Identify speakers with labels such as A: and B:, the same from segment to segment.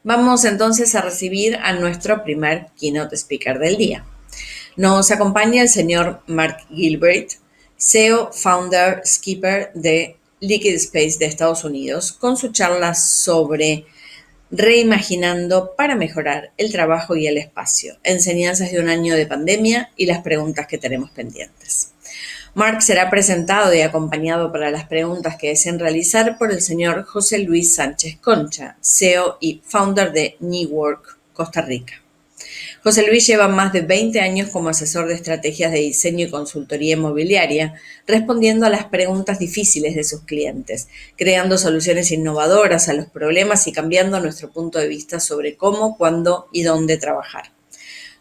A: Vamos entonces a recibir a nuestro primer keynote speaker del día. Nos acompaña el señor Mark Gilbreath, CEO, founder, skipper de LiquidSpace de Estados Unidos, con su charla sobre Reimaginando para mejorar el trabajo y el espacio, enseñanzas de un año de pandemia y las preguntas que tenemos pendientes. Mark será presentado y acompañado para las preguntas que deseen realizar por el señor José Luis Sánchez Concha, CEO y founder de New Work, Costa Rica. José Luis lleva más de 20 años como asesor de estrategias de diseño y consultoría inmobiliaria, respondiendo a las preguntas difíciles de sus clientes, creando soluciones innovadoras a los problemas y cambiando nuestro punto de vista sobre cómo, cuándo y dónde trabajar.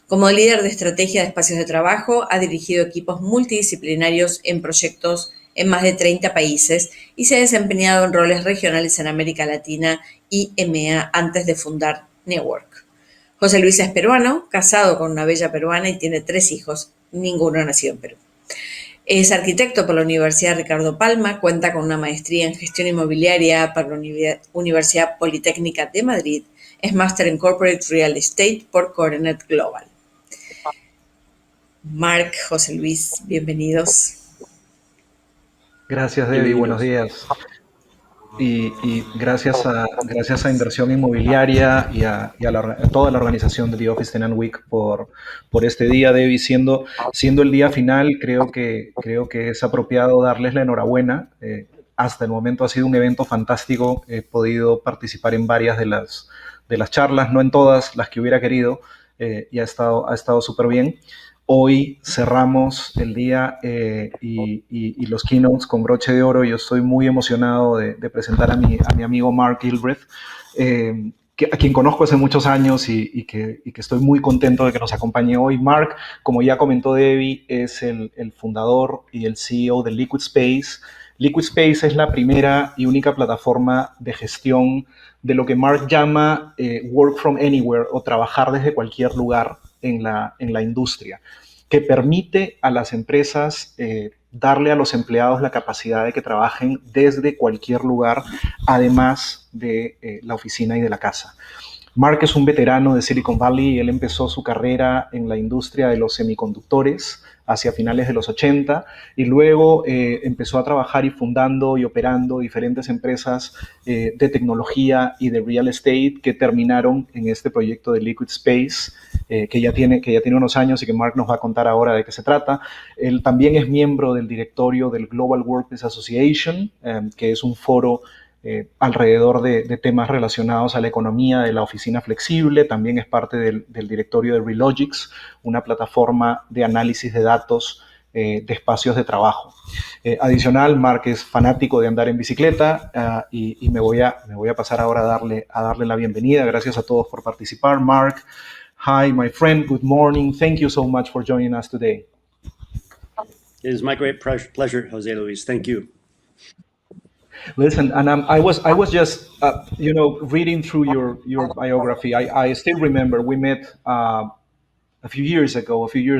A: Como líder de estrategia de espacios de trabajo, ha dirigido equipos multidisciplinarios en proyectos en más de 30 países y se ha desempeñado en roles regionales en América Latina y EMEA antes de fundar New Work. José Luis es peruano, casado con una bella peruana y tiene 3 hijos, ninguno nacido en Perú. Es arquitecto por la Universidad Ricardo Palma, cuenta con una maestría en gestión inmobiliaria por la Universidad Politécnica de Madrid, es máster en Corporate Real Estate por Tenant Global. Mark, José Luis, bienvenidos.
B: Gracias, Debbie, buenos días. Y gracias a Inversión Inmobiliaria y a toda la organización de The Office Tenant Week por este día, Debbie, siendo el día final. Creo que es apropiado darles la enhorabuena. Hasta el momento ha sido un evento fantástico. He podido participar en varias de las charlas, no en todas las que hubiera querido, y ha estado súper bien. Hoy cerramos el día y los keynotes con broche de oro. Yo estoy muy emocionado de presentar a mi amigo Mark Gilbreath, a quien conozco hace muchos años y que estoy muy contento de que nos acompañe hoy. Mark, como ya comentó Debbie, es el fundador y el CEO de LiquidSpace. LiquidSpace es la primera y única plataforma de gestión de lo que Mark llama Work from Anywhere o trabajar desde cualquier lugar en la industria, que permite a las empresas darle a los empleados la capacidad de que trabajen desde cualquier lugar, además de la oficina y de la casa. Mark es un veterano de Silicon Valley y él empezó su carrera en la industria de los semiconductores hacia finales de los 80 y luego empezó a trabajar y fundando y operando diferentes empresas de tecnología y de real estate que terminaron en este proyecto de LiquidSpace, que ya tiene unos años y que Mark nos va a contar ahora de qué se trata. Él también es miembro del directorio del Global Workplace Association, que es un foro alrededor de temas relacionados a la economía de la oficina flexible. También es parte del directorio de Relogics, una plataforma de análisis de datos de espacios de trabajo. Adicional, Mark es fanático de andar en bicicleta y me voy a pasar ahora a darle la bienvenida. Gracias a todos por participar. Mark, hi, my friend, good morning. Thank you so much for joining us today.
C: It is my great pleasure, Jose Luis. Thank you.
B: Listen, and I was just reading through your biography. I still remember we met a few years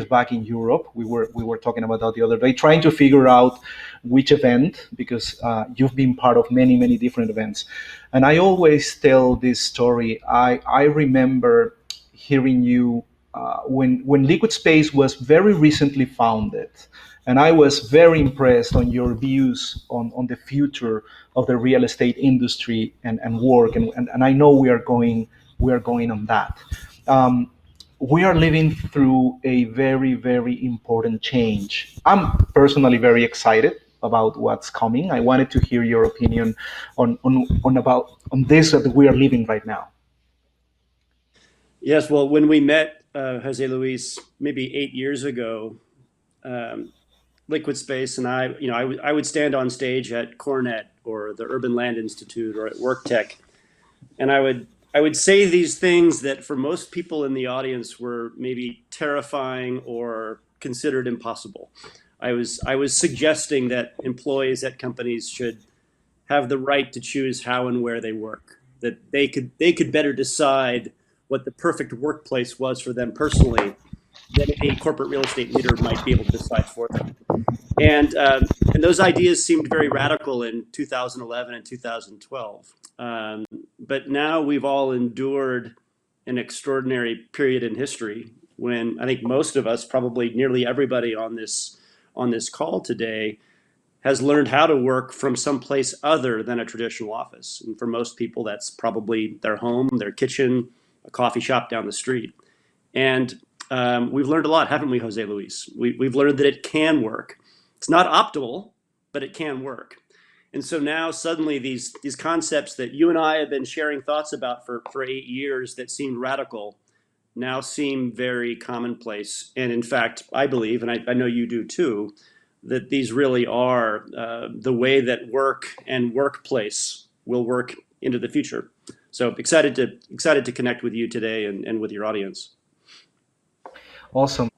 B: back in Europe. We were talking about that the other day, trying to figure out which event, because you've been part of many different events. And I always tell this story. I remember hearing you when LiquidSpace was very recently founded. And I was very impressed on your views on the future of the real estate industry and work. And I know we are going on that. We are living through a very important change. I'm personally very excited about what's coming. I wanted to hear your opinion on this that we are living right now.
C: Yes, well, when we met, Jose Luis, maybe 8 years ago, LiquidSpace and I would stand on stage at Cornet or the Urban Land Institute or at WorkTech, and I would say these things that for most people in the audience were maybe terrifying or considered impossible. I was suggesting that employees at companies should have the right to choose how and where they work, that they could better decide what the perfect workplace was for them personally than a corporate real estate leader might be able to decide for them. And those ideas seemed very radical in 2011 and 2012. but now we've all endured an extraordinary period in history when I think most of us, probably nearly everybody on this call today, has learned how to work from someplace other than a traditional office. And for most people, that's probably their home, their kitchen, a coffee shop down the street. And we've learned a lot, haven't we, Jose Luis? We've learned that it can work. It's not optimal, but it can work. And so now suddenly these concepts that you and I have been sharing thoughts about for 8 years that seemed radical now seem very commonplace. And in fact, I believe, and I know you do too, that these really are the way that work and workplace will work into the future. So excited to connect with you today and with your audience.
B: Awesome.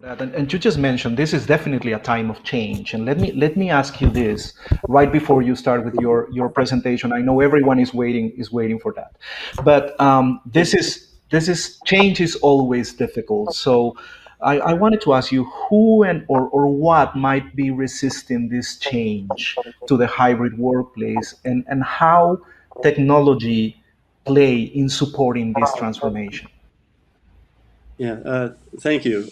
B: And you just mentioned this is definitely a time of change. And let me ask you this right before you start with your presentation. I know everyone is waiting for that, but this is change is always difficult. So I wanted to ask you who or what might be resisting this change to the hybrid workplace, and how technology play in supporting this transformation.
C: Yeah, thank you.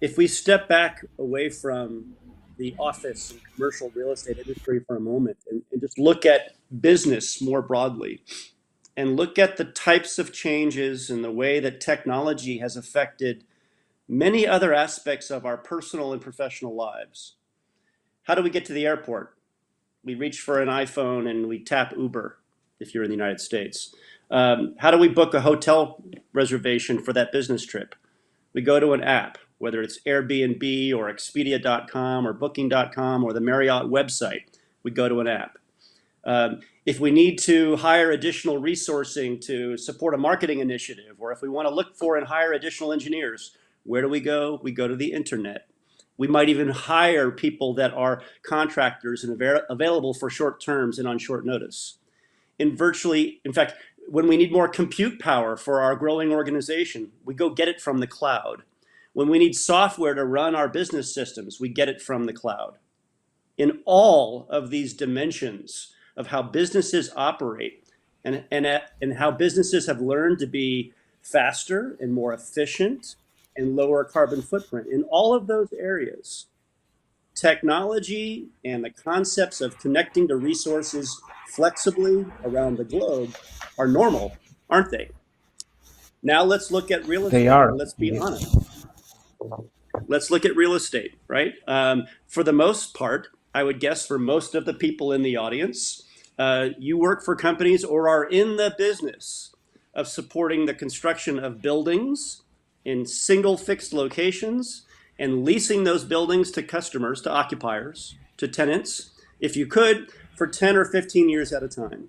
C: If we step back away from the office and commercial real estate industry for a moment and just look at business more broadly and look at the types of changes and the way that technology has affected many other aspects of our personal and professional lives. How do we get to the airport? We reach for an iPhone and we tap Uber if you're in the United States. How do we book a hotel reservation for that business trip? We go to an app, whether it's Airbnb or Expedia.com or Booking.com or the Marriott website. We go to an app. If we need to hire additional resourcing to support a marketing initiative, or if we want to look for and hire additional engineers, where do we go? We go to the internet. We might even hire people that are contractors and available for short terms and on short notice. In fact, when we need more compute power for our growing organization, we go get it from the cloud. When we need software to run our business systems, we get it from the cloud. In all of these dimensions of how businesses operate and how businesses have learned to be faster and more efficient and lower carbon footprint, in all of those areas, technology and the concepts of connecting to resources flexibly around the globe are normal, aren't they? Now let's look at real estate.
B: They are.
C: Let's be honest. Let's look at real estate, right? For the most part, I would guess for most of the people in the audience, you work for companies or are in the business of supporting the construction of buildings in single fixed locations and leasing those buildings to customers, to occupiers, to tenants, if you could, for 10 or 15 years at a time.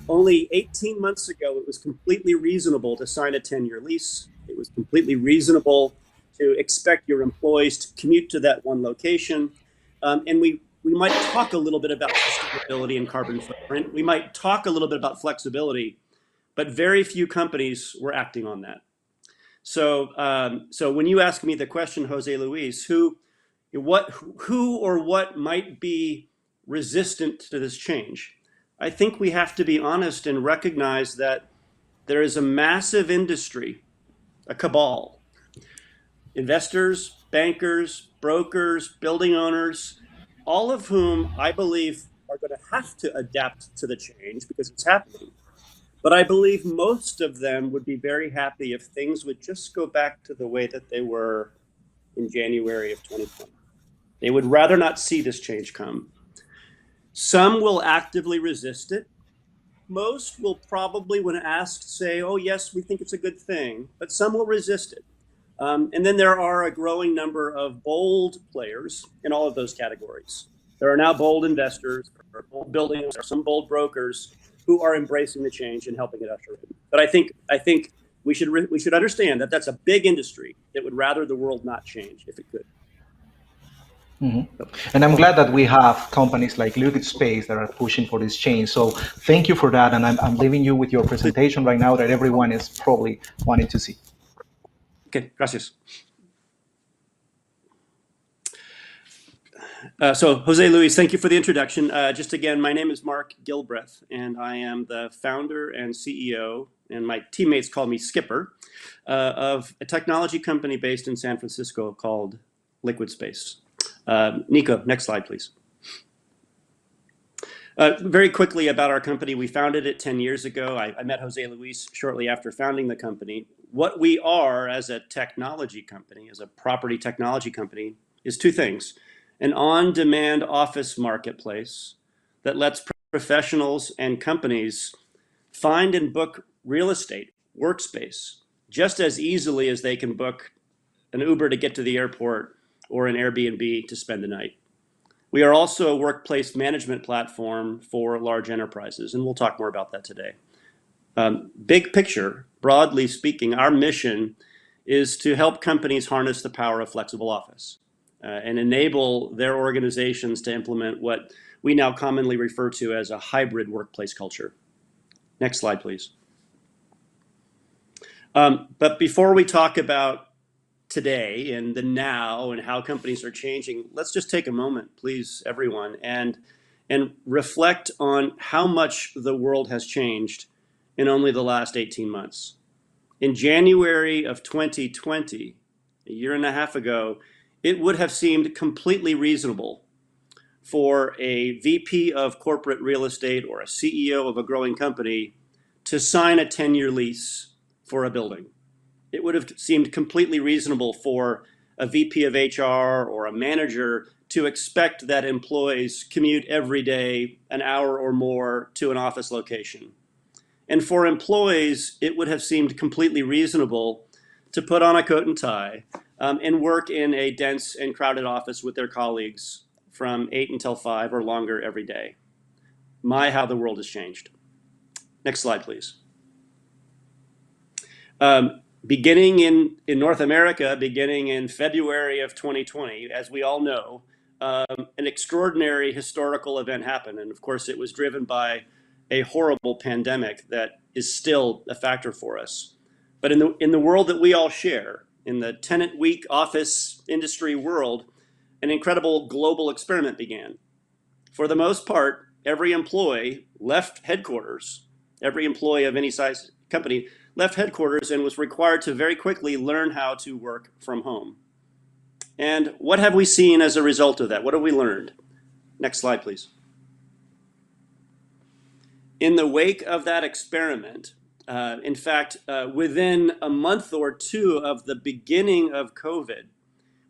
C: Only 18 months ago, it was completely reasonable to sign a 10-year lease. It was completely reasonable to expect your employees to commute to that one location. And we might talk a little bit about sustainability and carbon footprint. We might talk a little bit about flexibility, but very few companies were acting on that. So when you ask me the question, Jose Luis, who or what might be resistant to this change? I think we have to be honest and recognize that there is a massive industry, a cabal, investors, bankers, brokers, building owners, all of whom I believe are going to have to adapt to the change because it's happening. But I believe most of them would be very happy if things would just go back to the way that they were in January of 2020. They would rather not see this change come. Some will actively resist it. Most will probably, when asked, say, oh, yes, we think it's a good thing, but some will resist it. And then there are a growing number of bold players in all of those categories. There are now bold investors, or bold buildings, or some bold brokers who are embracing the change and helping it usher in. But I think we should understand that that's a big industry that would rather the world not change if it could.
B: Mm-hmm. And I'm glad that we have companies like LiquidSpace that are pushing for this change. So thank you for that. And I'm leaving you with your presentation right now that everyone is probably wanting to see.
C: Okay, gracias. So Jose Luis, thank you for the introduction. Just again, my name is Mark Gilbreath, and I am the founder and CEO, and my teammates call me Skipper, of a technology company based in San Francisco called LiquidSpace. Nico, next slide, please. Very quickly about our company, we founded it 10 years ago. I met Jose Luis shortly after founding the company. What we are as a technology company, as a property technology company, is two things. An on-demand office marketplace that lets professionals and companies find and book real estate, workspace, just as easily as they can book an Uber to get to the airport or an Airbnb to spend the night. We are also a workplace management platform for large enterprises, and we'll talk more about that today. Big picture, broadly speaking, our mission is to help companies harness the power of flexible office and enable their organizations to implement what we now commonly refer to as a hybrid workplace culture. Next slide, please. But before we talk about today and the now and how companies are changing, let's just take a moment, please, everyone, and reflect on how much the world has changed in only the last 18 months. In January of 2020, a year and a half ago, it would have seemed completely reasonable for a VP of corporate real estate or a CEO of a growing company to sign a 10-year lease for a building. It would have seemed completely reasonable for a VP of HR or a manager to expect that employees commute every day an hour or more to an office location. And for employees, it would have seemed completely reasonable to put on a coat and tie and work in a dense and crowded office with their colleagues from 8 until 5 or longer every day. My, how the world has changed. Next slide, please. Beginning in North America, beginning in February of 2020, as we all know, an extraordinary historical event happened. And of course, it was driven by a horrible pandemic that is still a factor for us. But in the world that we all share, in the tenant week office industry world, an incredible global experiment began. For the most part, every employee left headquarters, every employee of any size company left headquarters and was required to very quickly learn how to work from home. And what have we seen as a result of that? What have we learned? Next slide, please. In the wake of that experiment, in fact, within a month or two of the beginning of COVID,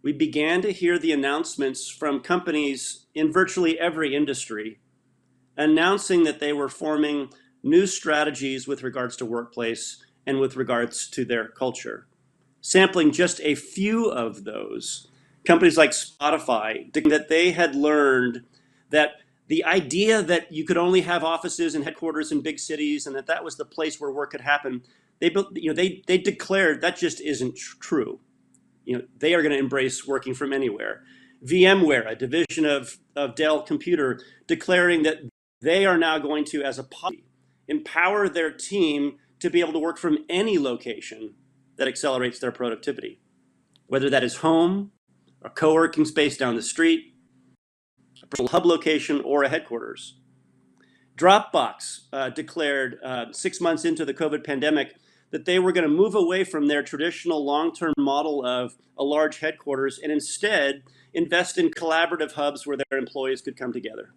C: we began to hear the announcements from companies in virtually every industry announcing that they were forming new strategies with regards to workplace and with regards to their culture. Sampling just a few of those, companies like Spotify, that they had learned that the idea that you could only have offices and headquarters in big cities and that was the place where work could happen, they declared that just isn't true. They are going to embrace working from anywhere. VMware, a division of Dell Computer, declaring that they are now going to, as a policy, empower their team to be able to work from any location that accelerates their productivity, whether that is home, a co-working space down the street, a hub location, or a headquarters. Dropbox declared 6 months into the COVID pandemic that they were going to move away from their traditional long-term model of a large headquarters and instead invest in collaborative hubs where their employees could come together.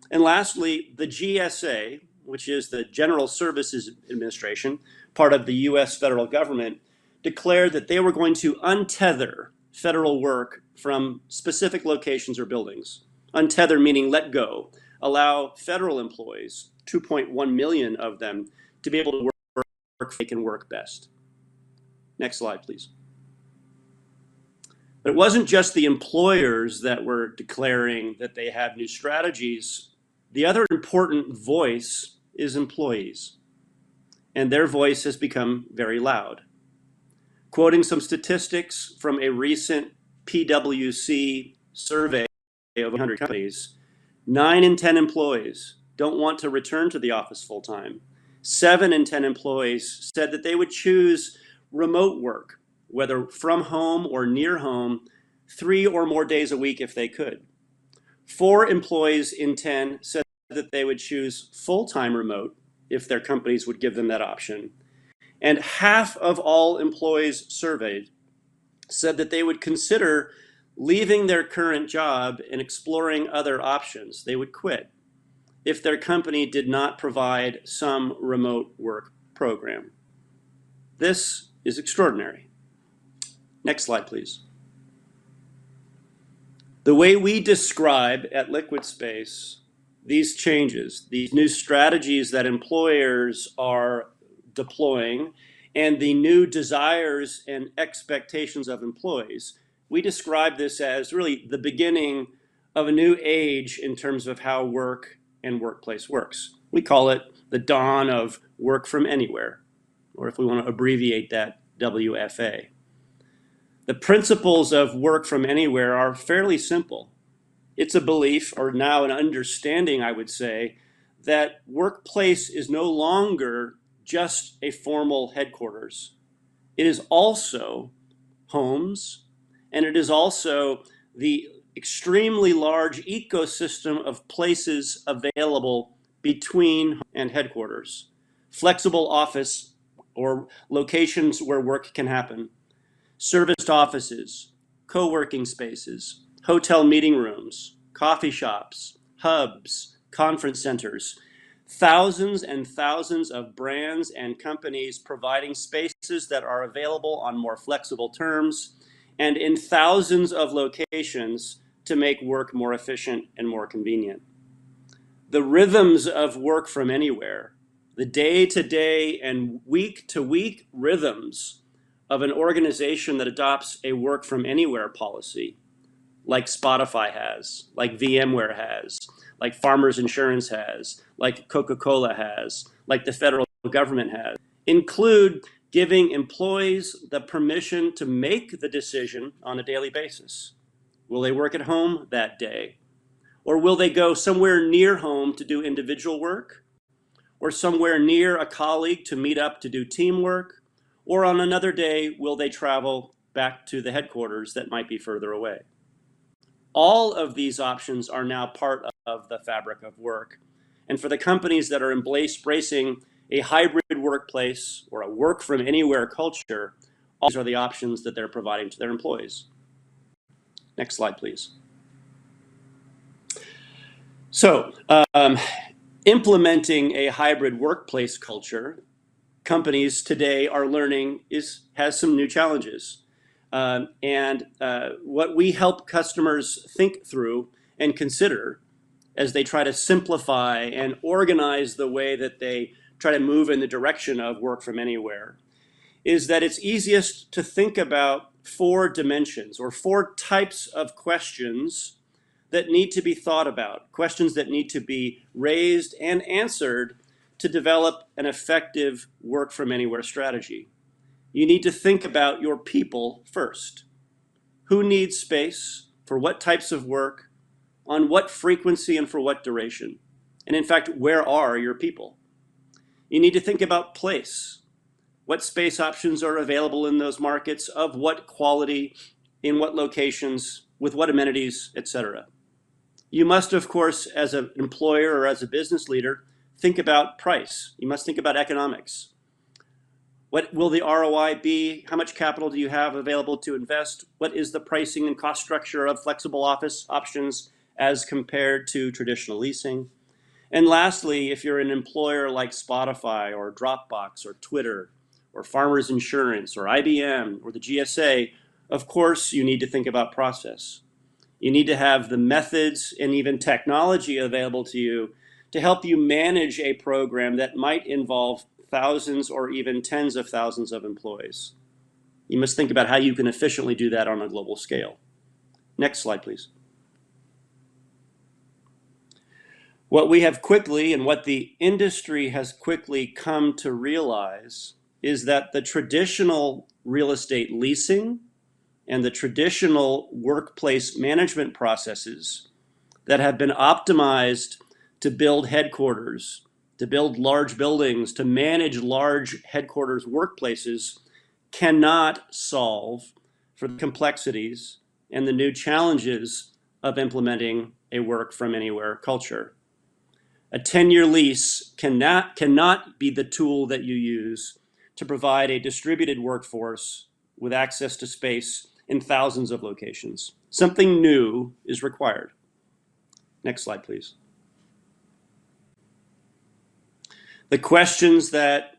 C: And lastly, the GSA, which is the General Services Administration, part of the US federal government, declared that they were going to untether federal work from specific locations or buildings. Untether meaning let go, allow federal employees, 2.1 million of them, to be able to work where they can work best. Next slide, please. But it wasn't just the employers that were declaring that they have new strategies. The other important voice is employees, and their voice has become very loud. Quoting some statistics from a recent PwC survey of 100 companies, 9 in 10 employees don't want to return to the office full time. 7 in 10 employees said that they would choose remote work, whether from home or near home, 3 or more days a week if they could. 4 employees in 10 said that they would choose full-time remote if their companies would give them that option. And half of all employees surveyed said that they would consider leaving their current job and exploring other options. They would quit if their company did not provide some remote work program. This is extraordinary. Next slide, please. The way we describe at LiquidSpace these changes, these new strategies that employers are deploying, and the new desires and expectations of employees, we describe this as really the beginning of a new age in terms of how work and workplace works. We call it the dawn of work from anywhere, or if we want to abbreviate that, WFA. The principles of work from anywhere are fairly simple. It's a belief, or now an understanding, I would say, that workplace is no longer just a formal headquarters. It is also homes, and it is also the extremely large ecosystem of places available between and headquarters. Flexible office or locations where work can happen. Serviced offices, co-working spaces, hotel meeting rooms, coffee shops, hubs, conference centers, thousands and thousands of brands and companies providing spaces that are available on more flexible terms and in thousands of locations to make work more efficient and more convenient. The rhythms of work from anywhere, the day-to-day and week-to-week rhythms of an organization that adopts a work from anywhere policy, like Spotify has, like VMware has, like Farmers Insurance has, like Coca-Cola has, like the federal government has, include giving employees the permission to make the decision on a daily basis. Will they work at home that day? Or will they go somewhere near home to do individual work? Or somewhere near a colleague to meet up to do teamwork? Or on another day, will they travel back to the headquarters that might be further away? All of these options are now part of the fabric of work. And for the companies that are embracing a hybrid workplace or a work from anywhere culture, all these are the options that they're providing to their employees. Next slide, please. So, implementing a hybrid workplace culture, companies today are learning has some new challenges. What we help customers think through and consider as they try to simplify and organize the way that they try to move in the direction of work from anywhere is that it's easiest to think about 4 dimensions or 4 types of questions that need to be thought about, questions that need to be raised and answered to develop an effective work from anywhere strategy. You need to think about your people first. Who needs space, for what types of work, on what frequency and for what duration? And in fact, where are your people? You need to think about place. What space options are available in those markets, of what quality, in what locations, with what amenities, etc. You must, of course, as an employer or as a business leader, think about price. You must think about economics. What will the ROI be? How much capital do you have available to invest? What is the pricing and cost structure of flexible office options as compared to traditional leasing? And lastly, if you're an employer like Spotify or Dropbox or Twitter or Farmers Insurance or IBM or the GSA, of course, you need to think about process. You need to have the methods and even technology available to you to help you manage a program that might involve thousands or even tens of thousands of employees. You must think about how you can efficiently do that on a global scale. Next slide, please. What we have quickly and what the industry has quickly come to realize is that the traditional real estate leasing and the traditional workplace management processes that have been optimized to build headquarters, to build large buildings, to manage large headquarters workplaces cannot solve for the complexities and the new challenges of implementing a work from anywhere culture. A 10-year lease cannot be the tool that you use to provide a distributed workforce with access to space in thousands of locations. Something new is required. Next slide, please. The questions that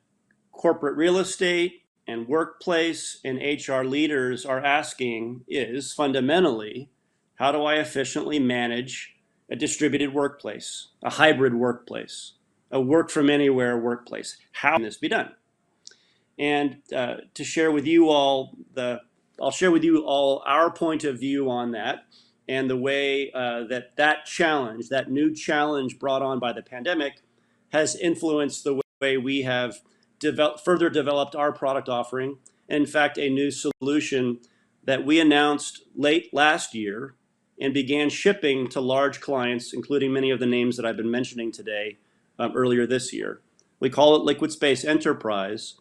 C: corporate real estate and workplace and HR leaders are asking is fundamentally, how do I efficiently manage a distributed workplace, a hybrid workplace, a work from anywhere workplace? How can this be done? And to share with you all, I'll share with you all our point of view on that and the way that challenge, that new challenge brought on by the pandemic, has influenced the way we have further developed our product offering. In fact, a new solution that we announced late last year and began shipping to large clients, including many of the names that I've been mentioning today, earlier this year. We call it LiquidSpace Enterprise,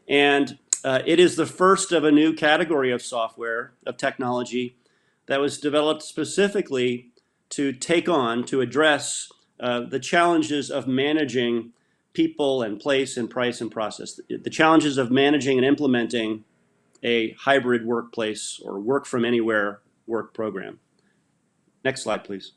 C: and it is the first of a new category of software, of technology, that was developed specifically to address the challenges of managing people and place and price and process, the challenges of managing and implementing a hybrid workplace or work from anywhere work program. Next slide, please.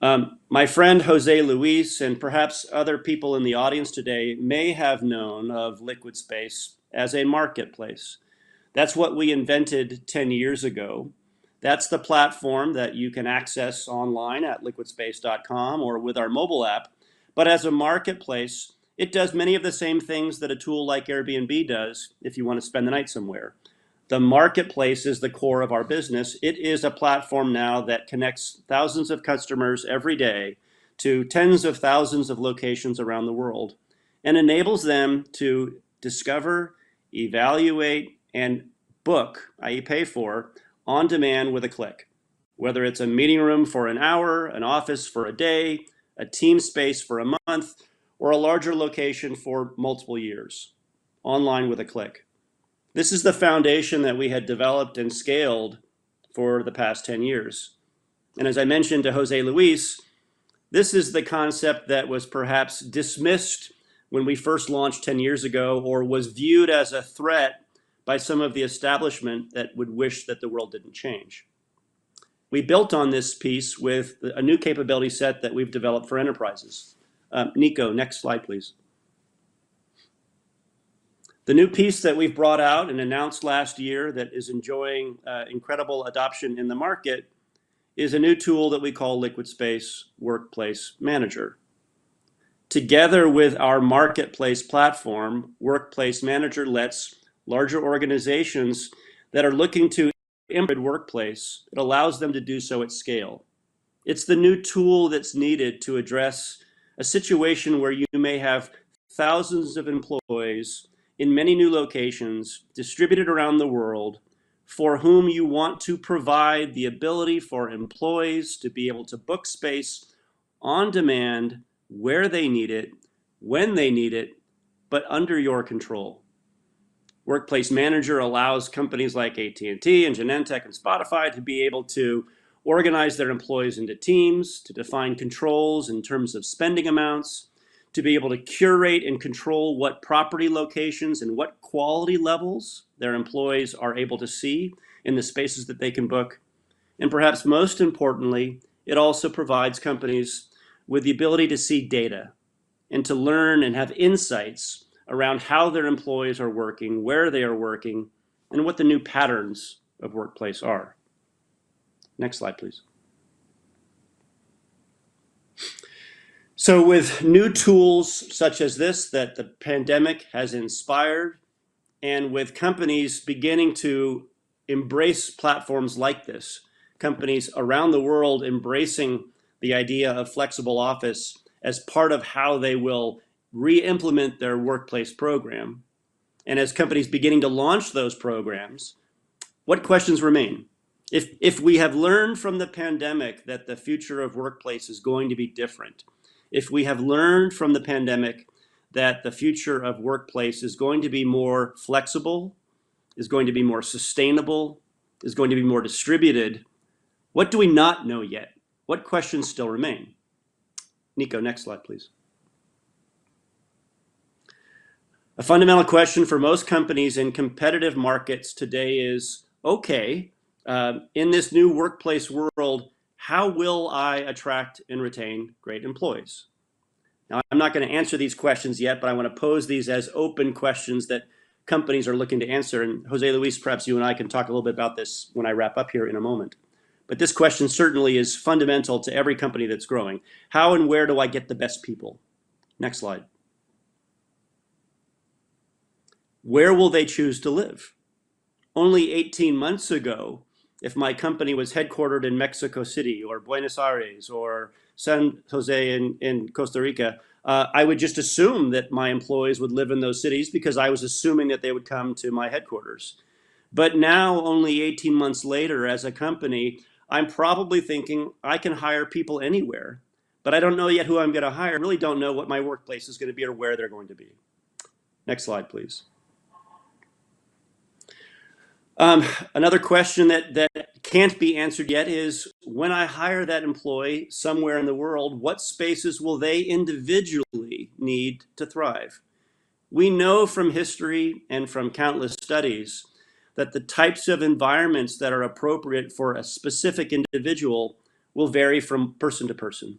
C: My friend Jose Luis and perhaps other people in the audience today may have known of LiquidSpace as a marketplace. That's what we invented 10 years ago. That's the platform that you can access online at liquidspace.com or with our mobile app. But as a marketplace, it does many of the same things that a tool like Airbnb does if you want to spend the night somewhere. The marketplace is the core of our business. It is a platform now that connects thousands of customers every day to tens of thousands of locations around the world and enables them to discover, evaluate, and book, i.e. pay for, on demand with a click. Whether it's a meeting room for an hour, an office for a day, a team space for a month, or a larger location for multiple years, online with a click. This is the foundation that we had developed and scaled for the past 10 years. And as I mentioned to Jose Luis, this is the concept that was perhaps dismissed when we first launched 10 years ago, or was viewed as a threat by some of the establishment that would wish that the world didn't change. We built on this piece with a new capability set that we've developed for enterprises. Nico, next slide, please. The new piece that we've brought out and announced last year that is enjoying incredible adoption in the market is a new tool that we call LiquidSpace Workplace Manager. Together with our marketplace platform, Workplace Manager lets larger organizations that are looking to implement workplace, it allows them to do so at scale. It's the new tool that's needed to address a situation where you may have thousands of employees in many new locations distributed around the world, for whom you want to provide the ability for employees to be able to book space on demand, where they need it, when they need it, but under your control. Workplace Manager allows companies like AT&T and Genentech and Spotify to be able to organize their employees into teams, to define controls in terms of spending amounts, to be able to curate and control what property locations and what quality levels their employees are able to see in the spaces that they can book. And perhaps most importantly, it also provides companies with the ability to see data and to learn and have insights around how their employees are working, where they are working, and what the new patterns of workplace are. Next slide, please. So with new tools such as this that the pandemic has inspired, and with companies beginning to embrace platforms like this, companies around the world embracing the idea of flexible office as part of how they will re-implement their workplace program, and as companies beginning to launch those programs, what questions remain? If we have learned from the pandemic that the future of workplace is going to be different, if we have learned from the pandemic that the future of workplace is going to be more flexible, is going to be more sustainable, is going to be more distributed, What do we not know yet? What questions still remain? Nico, next slide, please. A fundamental question for most companies in competitive markets today is, okay, in this new workplace world, how will I attract and retain great employees? Now, I'm not going to answer these questions yet, but I want to pose these as open questions that companies are looking to answer. And Jose Luis, perhaps you and I can talk a little bit about this when I wrap up here in a moment. But this question certainly is fundamental to every company that's growing. How and where do I get the best people? Next slide. Where will they choose to live? Only 18 months ago, if my company was headquartered in Mexico City or Buenos Aires or San Jose in Costa Rica, I would just assume that my employees would live in those cities because I was assuming that they would come to my headquarters. But now, only 18 months later, as a company, I'm probably thinking I can hire people anywhere, but I don't know yet who I'm going to hire. I really don't know what my workplace is going to be or where they're going to be. Next slide, please. Another question that can't be answered yet is, when I hire that employee somewhere in the world, what spaces will they individually need to thrive? We know from history and from countless studies that the types of environments that are appropriate for a specific individual will vary from person to person.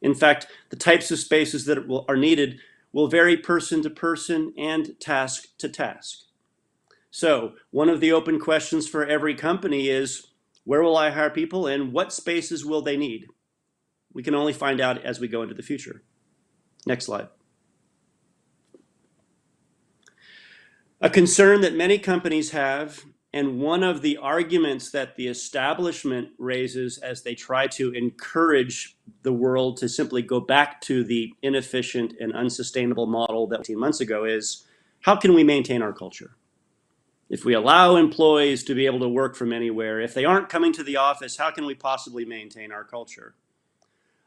C: In fact, the types of spaces that are needed will vary person to person and task to task. So one of the open questions for every company is, where will I hire people and what spaces will they need? We can only find out as we go into the future. Next slide. A concern that many companies have, and one of the arguments that the establishment raises as they try to encourage the world to simply go back to the inefficient and unsustainable model that 18 months ago is, how can we maintain our culture? If we allow employees to be able to work from anywhere, if they aren't coming to the office, how can we possibly maintain our culture?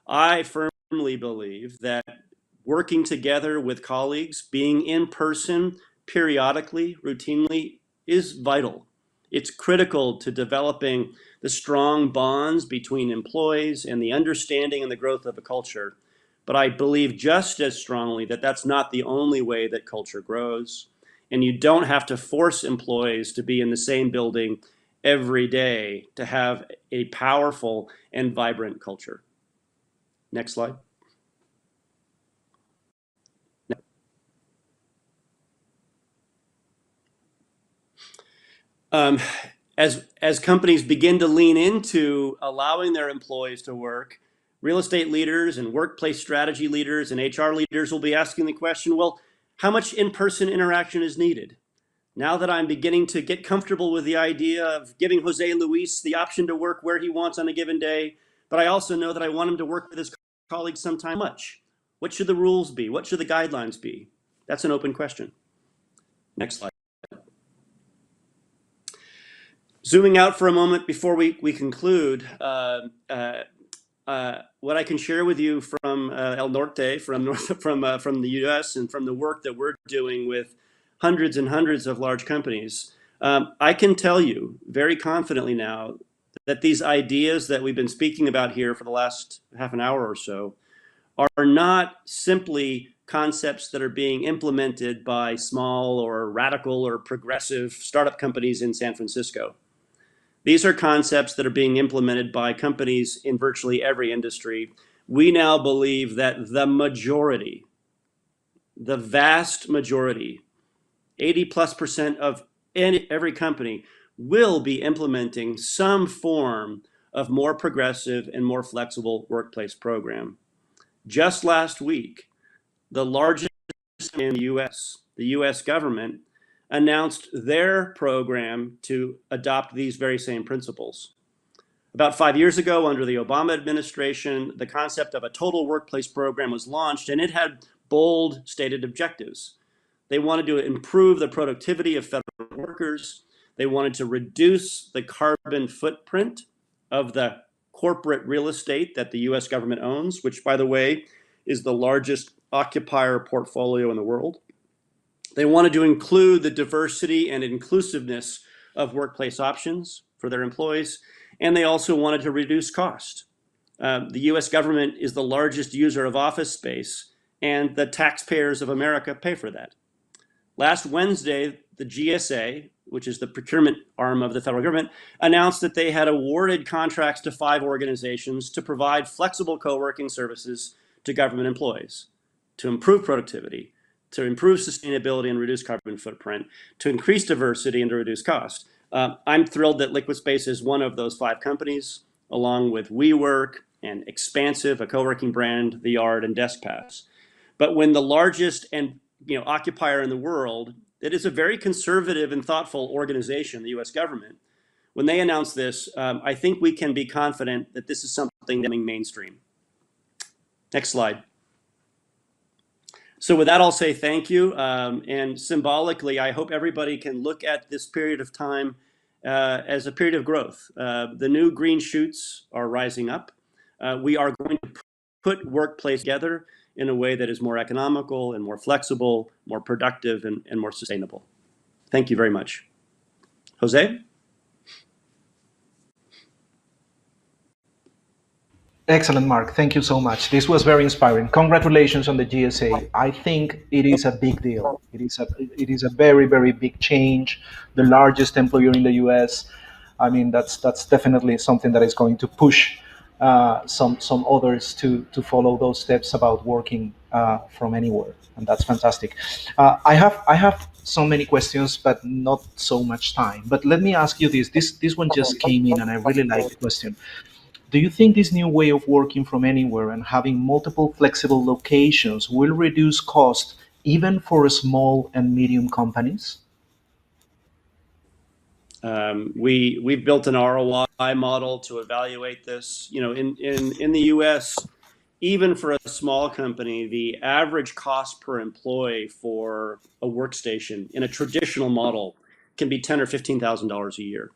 C: I firmly believe that working together with colleagues, being in person periodically, routinely, is vital. It's critical to developing the strong bonds between employees and the understanding and the growth of a culture. But I believe just as strongly that that's not the only way that culture grows. And you don't have to force employees to be in the same building every day to have a powerful and vibrant culture. Next slide. As companies begin to lean into allowing their employees to work, real estate leaders and workplace strategy leaders and HR leaders will be asking the question, well, how much in-person interaction is needed? Now that I'm beginning to get comfortable with the idea of giving Jose Luis the option to work where he wants on a given day, but I also know that I want him to work with his colleagues sometime. Much. What should the rules be? What should the guidelines be? That's an open question. Next slide. Zooming out for a moment before we conclude, what I can share with you from El Norte, from the U.S. and from the work that we're doing with hundreds and hundreds of large companies, I can tell you very confidently now that these ideas that we've been speaking about here for the last half an hour or so are not simply concepts that are being implemented by small or radical or progressive startup companies in San Francisco. These are concepts that are being implemented by companies in virtually every industry. We now believe that the majority, the vast majority, 80+% of every company will be implementing some form of more progressive and more flexible workplace program. Just last week, the largest in the US government, announced their program to adopt these very same principles. About 5 years ago, under the Obama administration, the concept of a total workplace program was launched, and it had bold stated objectives. They wanted to improve the productivity of federal workers. They wanted to reduce the carbon footprint of the corporate real estate that the US government owns, which, by the way, is the largest occupier portfolio in the world. They wanted to include the diversity and inclusiveness of workplace options for their employees. and they also wanted to reduce cost. The US government is the largest user of office space, and the taxpayers of America pay for that. Last Wednesday, the GSA, which is the procurement arm of the federal government, announced that they had awarded contracts to 5 organizations to provide flexible co-working services to government employees to improve productivity, to improve sustainability and reduce carbon footprint, to increase diversity and to reduce cost. I'm thrilled that LiquidSpace is one of those 5 companies, along with WeWork and Expansive, a co-working brand, The Yard, and DeskPass. But when the largest and occupier in the world, it is a very conservative and thoughtful organization, the US government, when they announce this, I think we can be confident that this is something that's mainstream. Next slide. So with that, I'll say thank you. And symbolically, I hope everybody can look at this period of time as a period of growth. The new green shoots are rising up. We are going to put workplace together in a way that is more economical and more flexible, more productive, and more sustainable. Thank you very much. Jose?
B: Excellent, Mark. Thank you so much. This was very inspiring. Congratulations on the GSA. I think it is a big deal. It is a very, very big change. The largest employer in the US. I mean, that's definitely something that is going to push some others to follow those steps about working from anywhere, and that's fantastic. I have so many questions, but not so much time. But let me ask you this. This one just came in, and I really like the question. Do you think this new way of working from anywhere and having multiple flexible locations will reduce cost even for small and medium companies?
C: We've built an ROI model to evaluate this. In the US, even for a small company, the average cost per employee for a workstation in a traditional model can be $10,000 or $15,000 a year.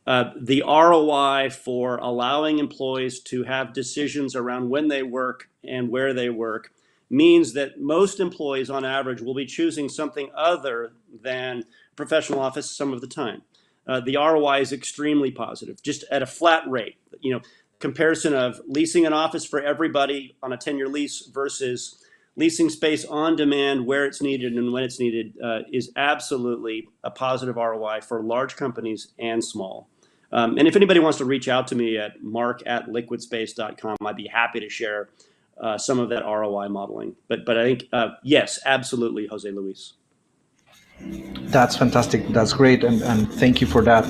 C: The ROI for allowing employees to have decisions around when they work and where they work means that most employees on average will be choosing something other than professional office some of the time. The ROI is extremely positive, just at a flat rate. Comparison of leasing an office for everybody on a 10-year lease versus leasing space on demand where it's needed and when it's needed is absolutely a positive ROI for large companies and small. And if anybody wants to reach out to me at mark@liquidspace.com, I'd be happy to share some of that ROI modeling. But I think, yes, absolutely, Jose Luis.
B: That's fantastic. That's great. And thank you for that.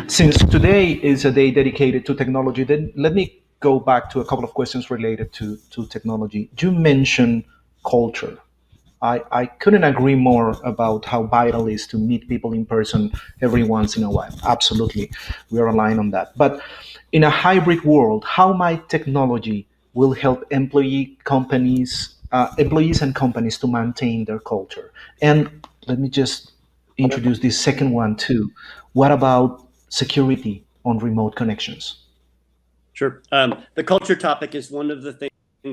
B: Since today is a day dedicated to technology, then let me go back to a couple of questions related to technology. You mentioned culture. I couldn't agree more about how vital it is to meet people in person every once in a while. Absolutely. We are aligned on that. But in a hybrid world, how might technology will help employees and companies to maintain their culture? And let me just introduce this second one too. What about security on remote connections?
C: Sure. The culture topic is one of the things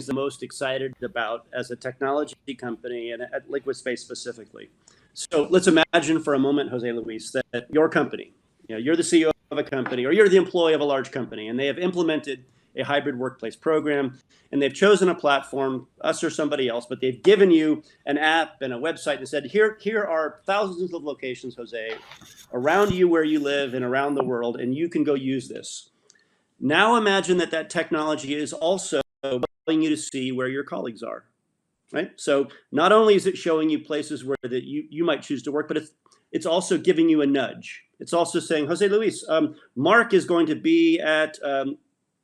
C: I'm most excited about as a technology company and at LiquidSpace specifically. So let's imagine for a moment, Jose Luis, that your company, you're the CEO of a company or you're the employee of a large company, and they have implemented a hybrid workplace program, and they've chosen a platform, us or somebody else, but they've given you an app and a website and said, here are thousands of locations, Jose, around you where you live and around the world, and you can go use this. Now imagine that technology is also allowing you to see where your colleagues are, right? So not only is it showing you places where that you might choose to work, but it's also giving you a nudge. It's also saying, Jose Luis, Mark is going to be at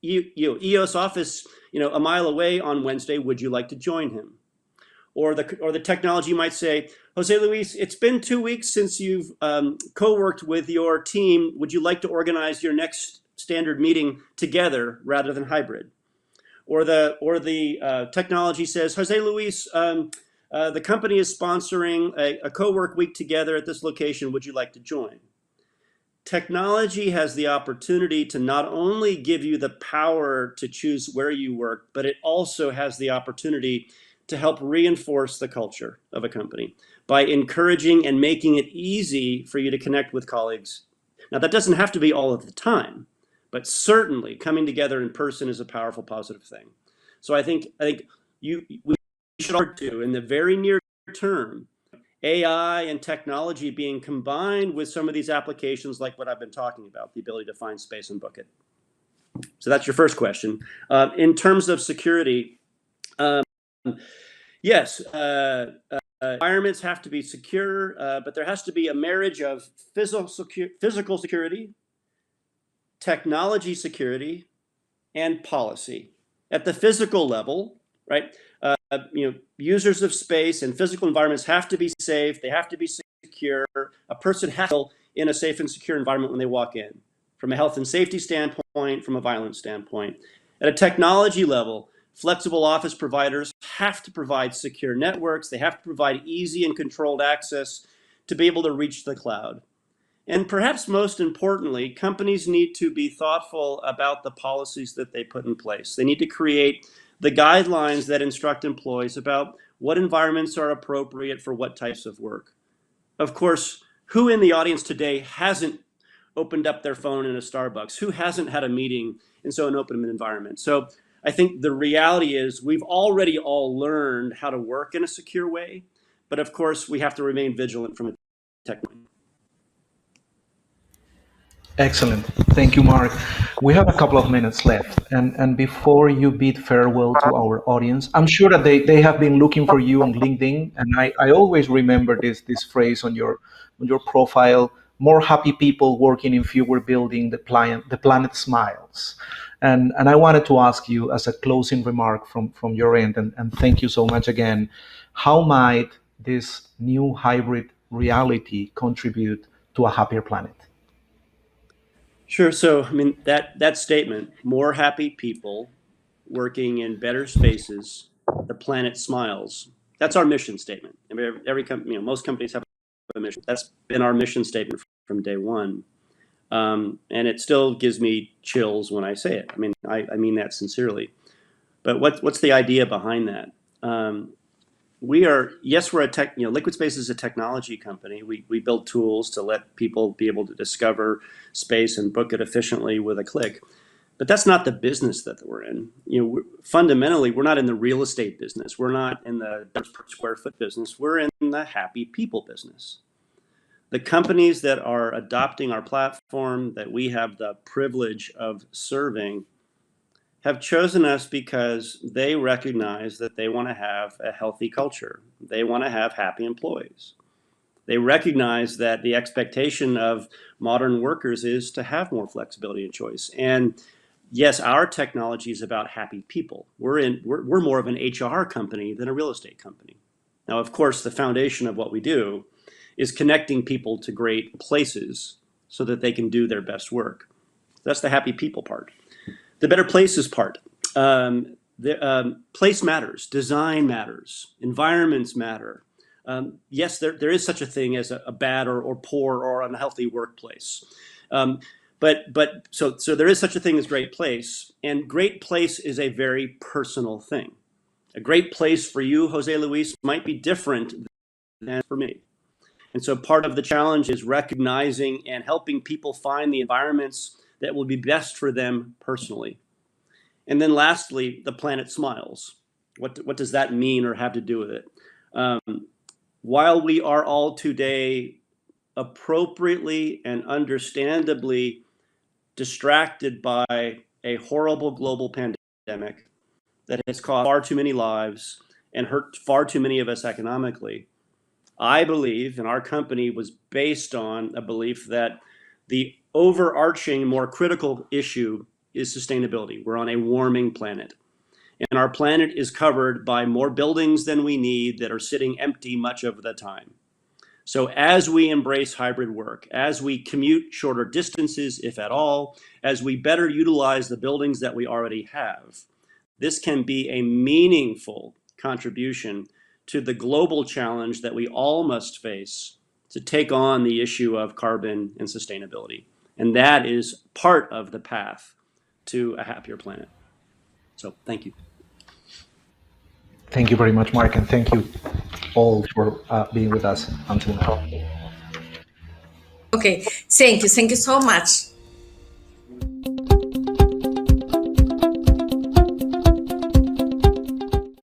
C: EOS office, a mile away on Wednesday. Would you like to join him? Or the technology might say, Jose Luis, it's been 2 weeks since you've co-worked with your team. Would you like to organize your next standard meeting together rather than hybrid? Or the technology says, Jose Luis, the company is sponsoring a co-work week together at this location. Would you like to join? Technology has the opportunity to not only give you the power to choose where you work, but it also has the opportunity to help reinforce the culture of a company by encouraging and making it easy for you to connect with colleagues. Now, that doesn't have to be all of the time, but certainly coming together in person is a powerful, positive thing. So I think we should start to, in the very near term, AI and technology being combined with some of these applications like what I've been talking about, the ability to find space and book it. So that's your first question. In terms of security, yes, environments have to be secure, but there has to be a marriage of physical security, technology security, and policy. At the physical level, right? Users of space and physical environments have to be safe. They have to be secure. A person has to feel in a safe and secure environment when they walk in, from a health and safety standpoint, from a violence standpoint. At a technology level, flexible office providers have to provide secure networks. They have to provide easy and controlled access to be able to reach the cloud. And perhaps most importantly, companies need to be thoughtful about the policies that they put in place. They need to create the guidelines that instruct employees about what environments are appropriate for what types of work. Of course, who in the audience today hasn't opened up their phone in a Starbucks? Who hasn't had a meeting in an open environment? So I think the reality is we've already all learned how to work in a secure way, but of course we have to remain vigilant from a technology.
B: Excellent. Thank you, Mark. We have a couple of minutes left. And before you bid farewell to our audience, I'm sure that they have been looking for you on LinkedIn. And I always remember this phrase on your profile: more happy people working in fewer buildings, the planet smiles. And I wanted to ask you, as a closing remark from your end, and thank you so much again, how might this new hybrid reality contribute to a happier planet?
C: Sure. So, I mean, that statement, more happy people working in better spaces, the planet smiles. That's our mission statement. I mean, every company, most companies have a mission. That's been our mission statement from day one. And it still gives me chills when I say it. I mean, I mean that sincerely. But what's the idea behind that? We're a tech, LiquidSpace is a technology company. We build tools to let people be able to discover space and book it efficiently with a click. But that's not the business that we're in. Fundamentally, we're not in the real estate business. We're not in the per square foot business. We're in the happy people business. The companies that are adopting our platform that we have the privilege of serving have chosen us because they recognize that they want to have a healthy culture. They want to have happy employees. They recognize that the expectation of modern workers is to have more flexibility and choice. And yes, our technology is about happy people. We're more of an HR company than a real estate company. Now, of course, the foundation of what we do is connecting people to great places so that they can do their best work. That's the happy people part. The better places part. Place matters, design matters, environments matter. Yes, there is such a thing as a bad or poor or unhealthy workplace. But so there is such a thing as great place, and great place is a very personal thing. A great place for you, Jose Luis, might be different than for me. And so part of the challenge is recognizing and helping people find the environments that will be best for them personally. And then lastly, the planet smiles. What does that mean or have to do with it? While we are all today appropriately and understandably distracted by a horrible global pandemic that has cost far too many lives and hurt far too many of us economically, I believe, and our company was based on a belief that the overarching, more critical issue is sustainability. We're on a warming planet, and our planet is covered by more buildings than we need that are sitting empty much of the time. So as we embrace hybrid work, as we commute shorter distances, if at all, as we better utilize the buildings that we already have, this can be a meaningful contribution to the global challenge that we all must face to take on the issue of carbon and sustainability. And that is part of the path to a happier planet. So thank you.
B: Thank you very much, Mark, and thank you all for being with us until now.
A: Okay, thank you so much.